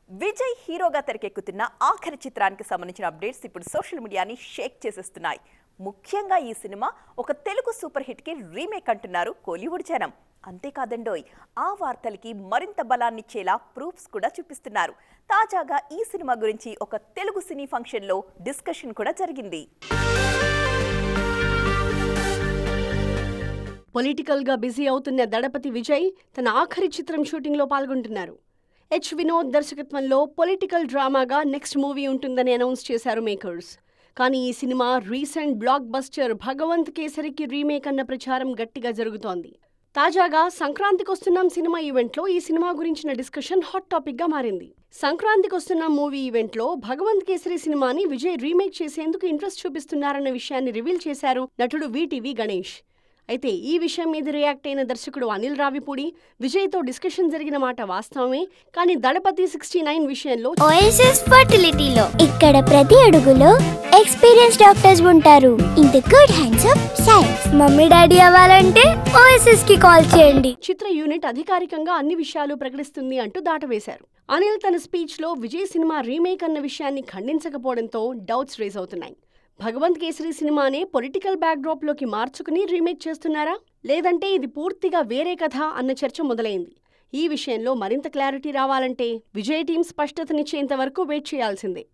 విజయ్ హీరోగా తెరకెక్కుతున్న ఆఖరి చిత్రానికి సంబంధించిన అప్డేట్స్ ఇప్పుడు సోషల్ మీడియాని షేక్ చేసేస్తున్నాయి. ముఖ్యంగా ఈ సినిమా ఒక తెలుగు సూపర్ హిట్ కి రీమేక్ అంటున్నారు కోలీవుడ్ జనం. అంతేకాదండోయ్, ఆ వార్తలకి మరింత బలాన్నిచ్చేలా ప్రూఫ్స్ కూడా చూపిస్తున్నారు. తాజాగా ఈ సినిమా గురించి ఒక తెలుగు సినీ ఫంక్షన్ లో డిస్కషన్ కూడా జరిగింది. పొలిటికల్ గా బిజీ అవుతున్న దళపతి విజయ్ తన ఆఖరి చిత్రం షూటింగ్ లో పాల్గొంటున్నారు. హెచ్ వినోద్ దర్శకత్వంలో పొలిటికల్ డ్రామాగా నెక్స్ట్ మూవీ ఉంటుందని అనౌన్స్ చేశారు మేకర్స్. కానీ ఈ సినిమా రీసెంట్ బ్లాక్ బస్టర్ భగవంత్ కేసరికి రీమేక్ అన్న ప్రచారం గట్టిగా జరుగుతోంది. తాజాగా సంక్రాంతికొస్తున్నాం సినిమా ఈవెంట్లో ఈ సినిమా గురించిన డిస్కషన్ హాట్ టాపిక్ గా మారింది. సంక్రాంతికొస్తున్నాం మూవీ ఈవెంట్లో భగవంత్ కేసరి సినిమాని విజయ్ రీమేక్ చేసేందుకు ఇంట్రెస్ట్ చూపిస్తున్నారన్న విషయాన్ని రివీల్ చేశారు నటుడు వీటీవీ గణేష్. అయితే ఈ విషయం మీద రియాక్ట్ అయిన దర్శకుడు అనిల్ రావిపూడి విజయ్తో డిస్కషన్ జరిగిన మాట వాస్తవమే, కానీ దళపతి 69 విషయంలో ఓఎస్ఎస్ ఫర్టిలిటీలో ఇక్కడ ప్రతి అడుగులో ఎక్స్పీరియన్స్ డాక్టర్స్ ఉంటారు. In the good hands of science. Mummy daddy అవ్వాలంటే ఓఎస్ఎస్ కి కాల్ చేయండి. చిత్ర యూనిట్ అధికారికంగా అన్ని విషయాలు ప్రకటిస్తుంది అంటూ దాటవేశారు. అనిల్ తన స్పీచ్ లో విజయ్ సినిమా రీమేక్ అన్న విషయాన్ని ఖండించకపోవడంతో డౌట్స్ రేజ్ అవుతున్నాయి. భగవంత్ కేసరి సినిమానే పొలిటికల్ బ్యాక్డ్రాప్ లోకి మార్చుకుని రీమేక్ చేస్తున్నారా, లేదంటే ఇది పూర్తిగా వేరే కథ అన్న చర్చ మొదలైంది. ఈ విషయంలో మరింత క్లారిటీ రావాలంటే విజయ్ టీం స్పష్టతనిచ్చేంత వరకు వెయిట్ చేయాల్సిందే.